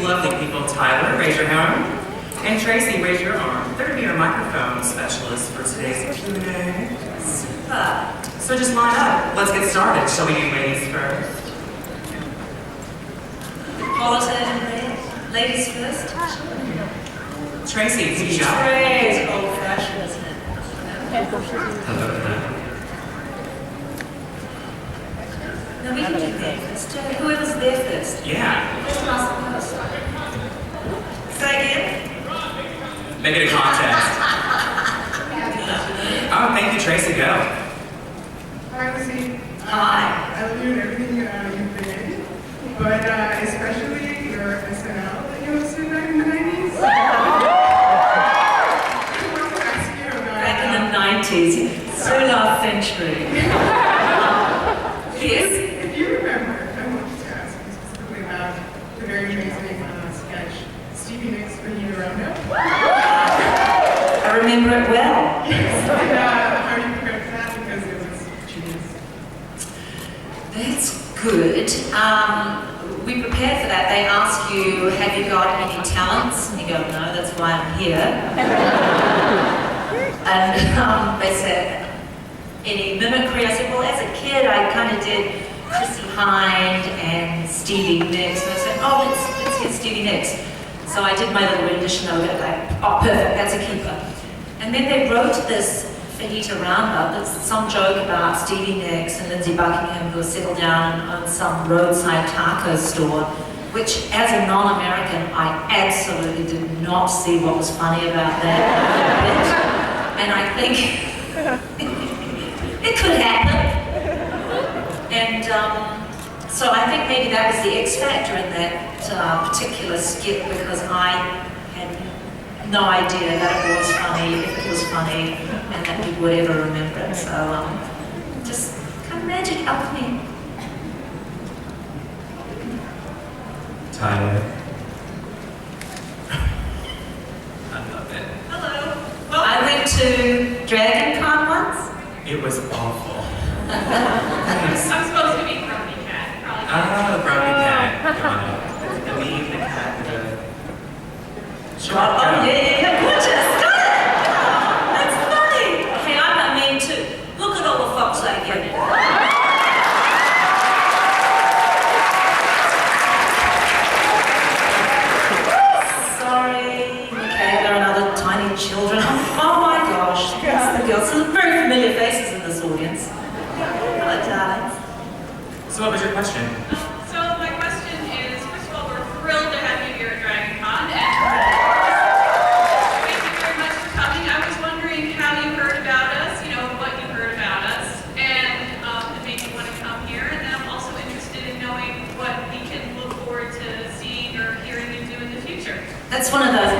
lovely people. Tyler, raise your hand. And Tracy, raise your arm. They're going to be our microphone specialist for today's Q&A. Super. So just line up. Let's get started. Shall we do ladies first? Ladies first. Tracy, who's you got? It's old-fashioned, isn't it? Hello. No, we can do that first. Whoever's there first. Yeah. Let's ask them first. Say again. Make it a contest. Oh, thank you, Tracy. Go. Hi, Lucy. Hi. I love you and everything you've created, but especially your SNL that you hosted back in the 90s. I want to ask you about Back in the 90s, so last century. Yes. If you remember, I wanted to ask you specifically about the very amazing sketch, Stevie Nicks for You Around Up. I remember it well. Yes. And how do you prepare for that? Because it was genius. That's good. We prepared for that. They ask you, have you got any talents? And you go, no, that's why I'm here. And they said, any mimicry? I said, well, as a kid, I kind of did Chrissy Hind and Stevie Nicks. And I said, oh, let's get Stevie Nicks. So I did my little rendition of it, like, oh, perfect, that's a keeper. And then they wrote this fajita roundup, that's some joke about Stevie Nicks and Lindsey Buckingham who settled down and owned some roadside taco store, which as a non-American, I absolutely did not see what was funny about that bit. And I think it could happen. And so I think maybe that was the X factor in that particular skit, because I had no idea that it was funny, if it was funny, and that people would ever remember it. So just kind of magic helped me. Tyler. I love it. Hello. Well, I went to DragonCon once. It was awful. I'm supposed to be Grumpy Cat. Probably. Oh, Grumpy Cat. Got it. The meme, the cat, the... Oh, yeah, gorgeous. Got it. That's funny. Hey, I'm not mean too. Look at all the fox I get. Sorry. Okay, there are other tiny children. Oh my gosh. That's the girls. Some very familiar faces in this audience. Hello, darlings. So what was your question? So my question is, first of all, we're thrilled to have you here at DragonCon, and thank you very much for coming. I was wondering how you heard about us, what you heard about us, and it made you want to come here. And then I'm also interested in knowing what we can look forward to seeing or hearing you do in the future. That's one of those.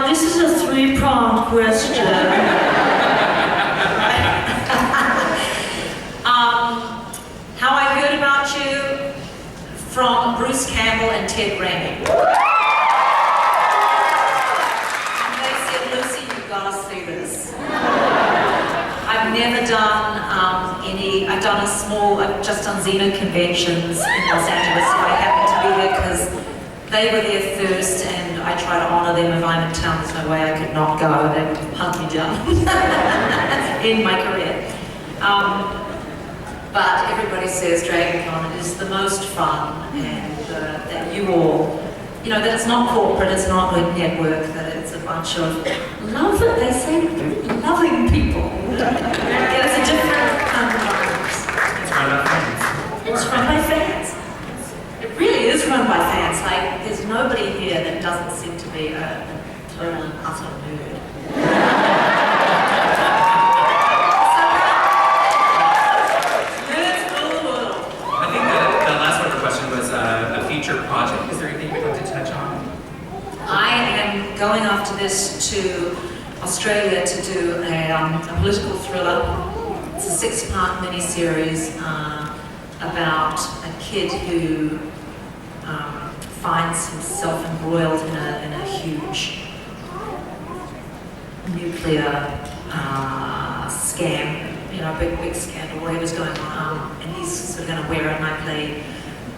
This is a three-pronged question. How I heard about you from Bruce Campbell and Ted Raimi. And they said, Lucy, you've got to see this. I've never done I've done I've just done Xena conventions in Los Angeles, so I happened to be there because they were there first, and I try to honor them. If I'm in town, there's no way I could not go. They'd hunt me down in my career. But everybody says DragonCon is the most fun, and that you all, that it's not corporate, it's not a network, that it's a bunch of they say loving people. Yeah, it's a different kind of It's run by fans. It's run by fans. It really is run by fans. Like, there's nobody here that doesn't seem to be a total and utter nerd. Project. Is there anything you'd like to touch on? I am going after this to Australia to do a political thriller. It's a 6-part miniseries about a kid who finds himself embroiled in a huge nuclear scam, big scandal, whatever's going on, and he's sort of going to wear it, and I play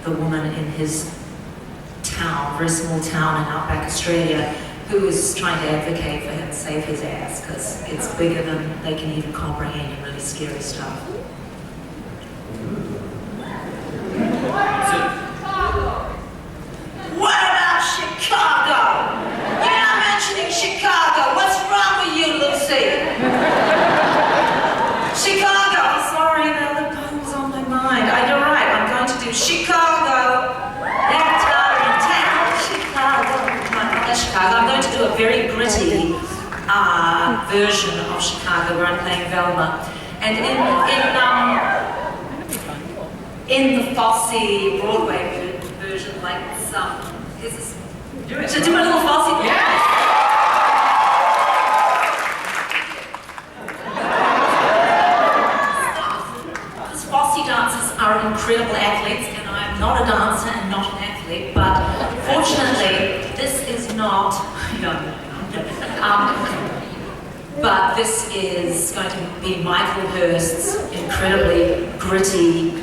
the woman in his town, very small town in outback Australia, who is trying to advocate for him to save his ass because it's bigger than they can even comprehend and really scary stuff. What about Chicago? You're not mentioning Chicago. What's wrong with you, Lucy? Chicago. Sorry, the poem's on my mind. You're right. I'm going to do Chicago. That's out in town. Chicago. No, not that Chicago. I'm going to do a very gritty version of Chicago where I'm playing Velma. And in the Fosse Broadway version, like some, is this? Do it. Should I do my little Fosse? Yeah. These Fosse dancers are incredible athletes, and I'm not a dancer and not an athlete, but fortunately, this is not, but this is going to be Michael Hurst's incredibly gritty,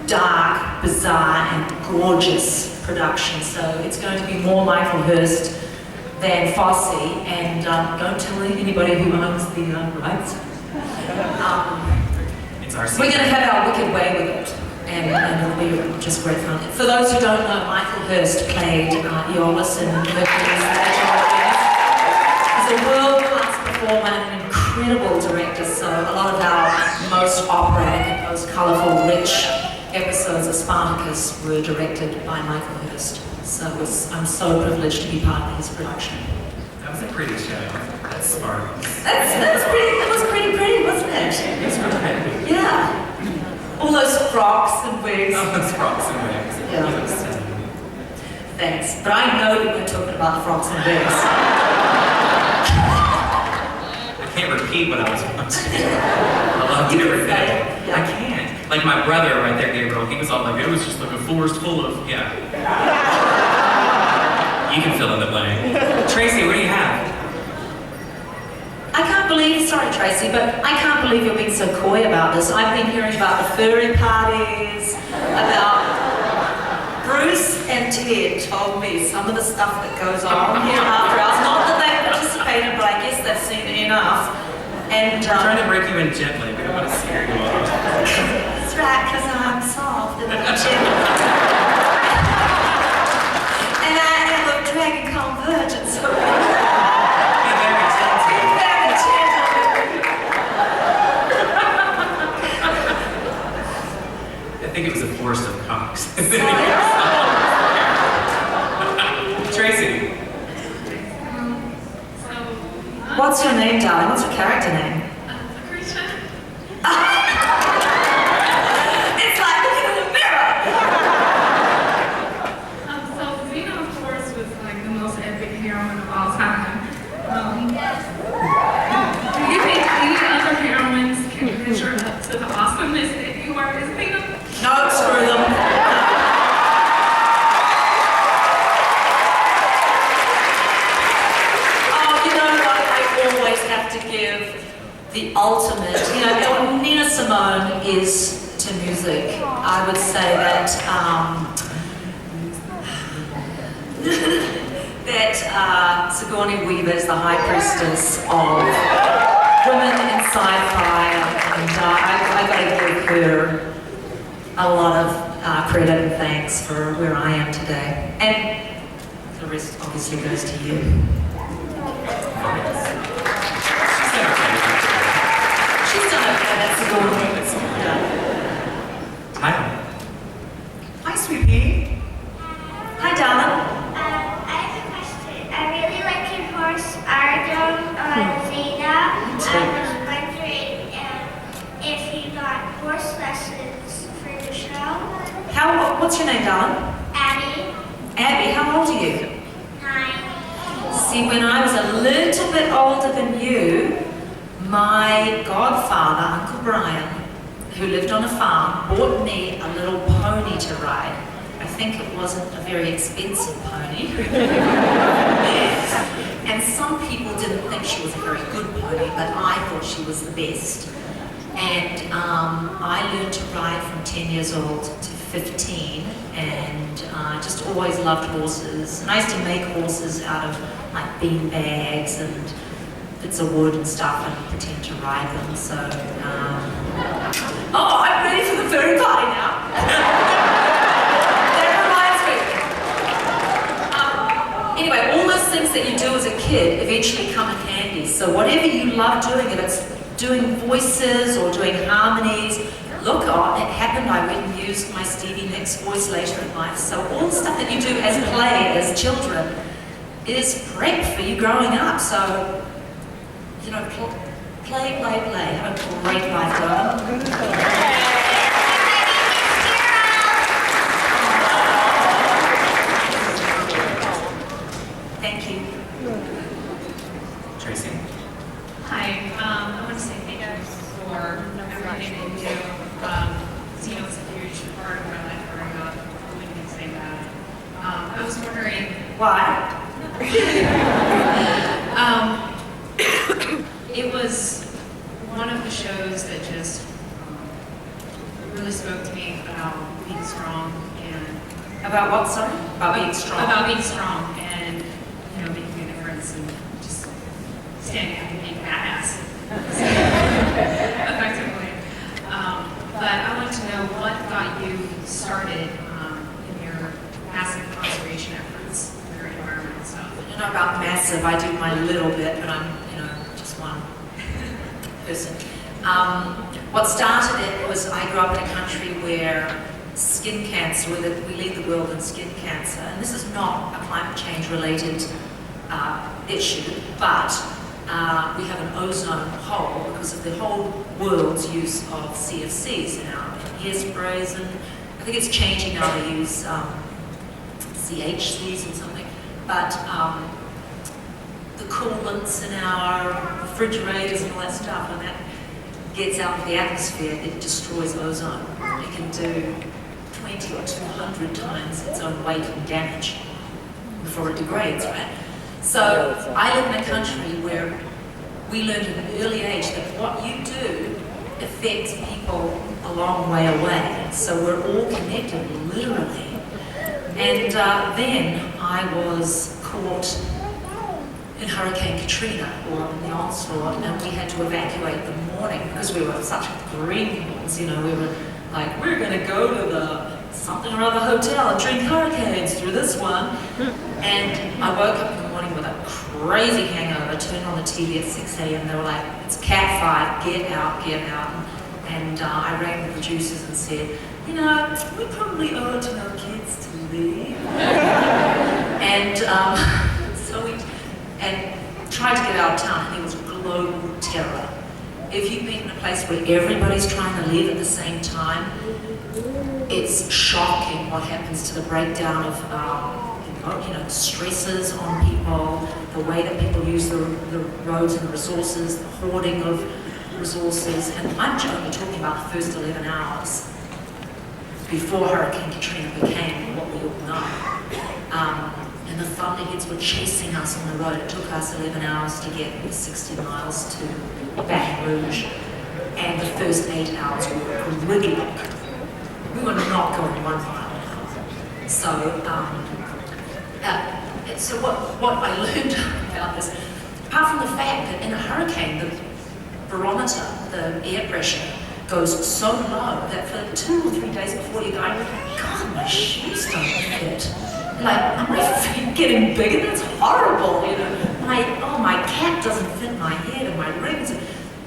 dark, bizarre, and gorgeous production. So it's going to be more Michael Hurst than Fosse, and don't tell anybody who owns the rights. It's our We're going to have our wicked way with it, and it'll be just great fun. For those who don't know, Michael Hurst played Lawless in Hercules. He's a world-class performer and an incredible director, so a lot of our most operatic and most colourful, rich episodes of Spartacus were directed by Michael Hurst. So I'm so privileged to be part of his production. That was a pretty show. That's Spartacus. That was pretty, wasn't it? It's pretty. Yeah. All those frocks and wigs. Oh, those frocks and wigs. Yeah. You look stunning. Thanks. But I know you were talking about the frocks and wigs. I can't repeat what I was watching. I love everything. Yeah. I can't. Like my brother right there, Gabriel, he was all like, it was just like a forest full of, yeah. You can fill in the blank. Tracy, what do you have? I can't believe, sorry Tracy, but I can't believe you're being so coy about this. I've been hearing about the furry parties, about Bruce and Ted told me some of the stuff that goes on here after hours. Not that they participated, but I guess they've seen enough. And We're trying to break you in gently. We don't want to scare you off. that's right, because I'm soft and I'm gentle. And I am a DragonCon virgin, so Be very gentle. very gentle. I think it was a forest of cocks. Tracy. What's your name, darling? What's your character name? Christian? It's like looking in a mirror. So Xena, of course, was like the most epic heroine of all time. Do you think any other heroines can measure up to the awesomeness that you are as Xena? No, screw them. To give the ultimate, what Nina Simone is to music. I would say that Sigourney Weaver is the high priestess of women in sci-fi, and I got to give her a lot of credit and thanks for where I am today. And the rest obviously goes to you. She's done okay, that's a good one. Yeah. Hi. Hi, sweetie. Hi, darling. I have a question. I really like your horse, Argo, Xena. I was wondering if you got horse lessons for the show. What's your name, darling? Abby, Abby, how old are you? 9. See, when I was a little bit older than you, my godfather, Uncle Brian, who lived on a farm, bought me a little pony to ride. I think it wasn't a very expensive pony. And some people didn't think she was a very good pony, but I thought she was the best. And I learned to ride from 10 years old to 15, and just always loved horses. And I used to make horses out of like bean bags and bits of wood and stuff and pretend to ride them. So, oh, I'm ready for the furry party now. That reminds me. Anyway, all those things that you do as a kid eventually come in handy. So whatever you love doing, if it's doing voices or doing harmonies, look, it happened, I went and used my Stevie Nicks voice later in life. So all the stuff that you do as play, as children, is prep for you growing up. So, you know, play. Have a great life, darling. Thank you. Tracy? Hi, I want to say thank you for everything that you do. Xena was a huge part of my life growing up. I wouldn't even say that. I was wondering, Why? it was one of the shows that just really spoke to me about being strong and About what, sorry? About being strong. About being strong and, you know, making a difference and just standing up and being badass. Effectively. But I want to know what got you started in your massive conservation efforts for your environmental stuff. I don't know about massive, I do my little bit, but I'm, just one person. What started it was I grew up in a country where skin cancer, we lead the world in skin cancer, and this is not a climate change related issue, but we have an ozone hole because of the whole world's use of CFCs in our hairsprays, and I think it's changing now to use CHCs and something, but the coolants in our refrigerators and all that stuff, when that gets out into the atmosphere, it destroys ozone. It can do 20 or 200 times its own weight and damage before it degrades, right? So I live in a country where we learned at an early age that what you do affects people a long way away. So we're all connected, literally. And then I was caught in Hurricane Katrina, or in the onslaught, and we had to evacuate the morning because we were such greenhorns, we were like, we're going to go to the something or other hotel and drink hurricanes through this one. And I woke up in the morning with a crazy hangover, turned on the TV at 6 a.m. They were like, it's cat fight, get out. And I rang the producers and said, we probably owe it to our kids to leave. And so we tried to get out of town, and it was global terror. If you've been in a place where everybody's trying to leave at the same time, it's shocking what happens to the breakdown of stresses on people, the way that people use the roads and the resources, the hoarding of resources. And I'm only talking about the first 11 hours before Hurricane Katrina became what we all know. And the thunderheads were chasing us on the road. It took us 11 hours to get 60 miles to Baton Rouge. And the first 8 hours were gridlock. We were not going 1 mile an hour. So what I learned about this, apart from the fact that in a hurricane, the barometer, the air pressure, goes so low that for 2 or 3 days before you go, God, my shoes don't fit. Like, are my feet getting bigger? That's horrible, My cap doesn't fit my head and my rings.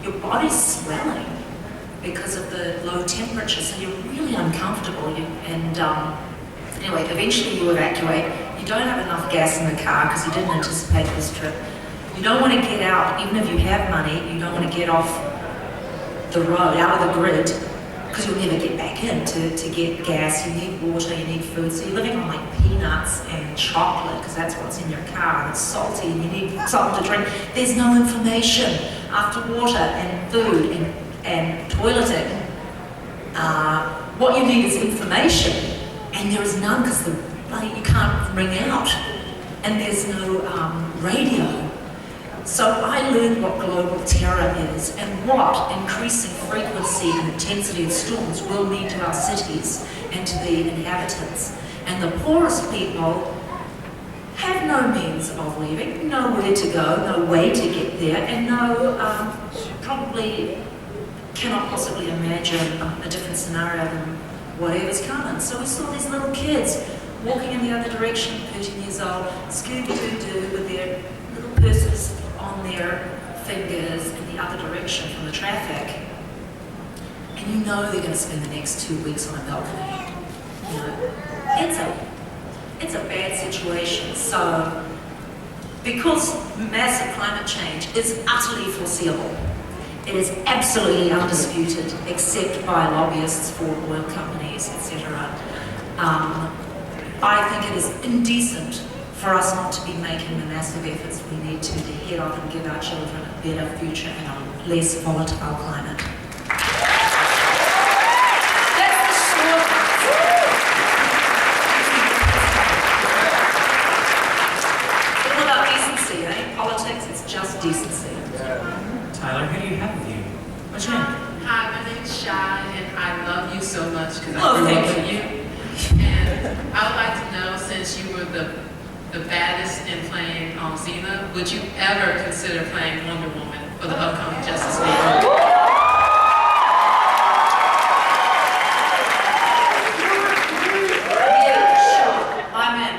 Your body's swelling because of the low temperature, so you're really uncomfortable. Anyway, eventually you evacuate. You don't have enough gas in the car because you didn't anticipate this trip. You don't want to get out, even if you have money, you don't want to get off the road, out of the grid, because you'll never get back in to get gas. You need water, you need food, so you're living on like peanuts and chocolate because that's what's in your car, and it's salty and you need something to drink. There's no information after water and food and toileting. What you need is information, and there is none because you can't ring out, and there's no radio. So I learned what global terror is and what increasing frequency and intensity of storms will mean to our cities and to the inhabitants. And the poorest people have no means of leaving, nowhere to go, no way to get there, and probably cannot possibly imagine a different scenario than whatever's coming. So we saw these little kids walking in the other direction, 13 years old, Scooby-Doo with their little purses on their fingers in the other direction from the traffic. And you know they're going to spend the next 2 weeks on a balcony. You know, it's a bad situation. So, because massive climate change is utterly foreseeable, it is absolutely undisputed, except by lobbyists for oil companies, etc. I think it is indecent for us not to be making the massive efforts we need to head off and give our children a better future in a less volatile climate. That's the short answer. It's all about decency, eh? Politics, it's just decency. Tyler, who do you have with you? What's your name? Hi, my name's Shy, and I love you so much because I Oh, grew thank up with you. And I would like to know, since you were the baddest in playing Xena, would you ever consider playing Wonder Woman for the upcoming Justice League? Yeah, sure. I'm in.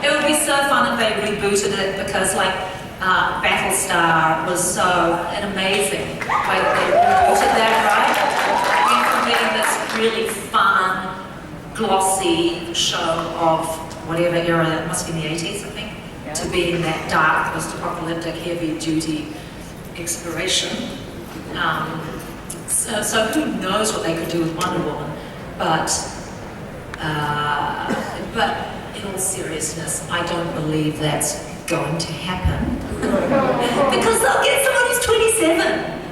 It would be so fun if they rebooted it because, like, Battlestar was so an amazing way that they rebooted that, right? Went from being this really fun, glossy show of whatever era, it must be in the 80s, I think, to being that dark, post-apocalyptic, heavy-duty exploration. So who knows what they could do with Wonder Woman, but in all seriousness, I don't believe that's going to happen because they'll get someone who's 27.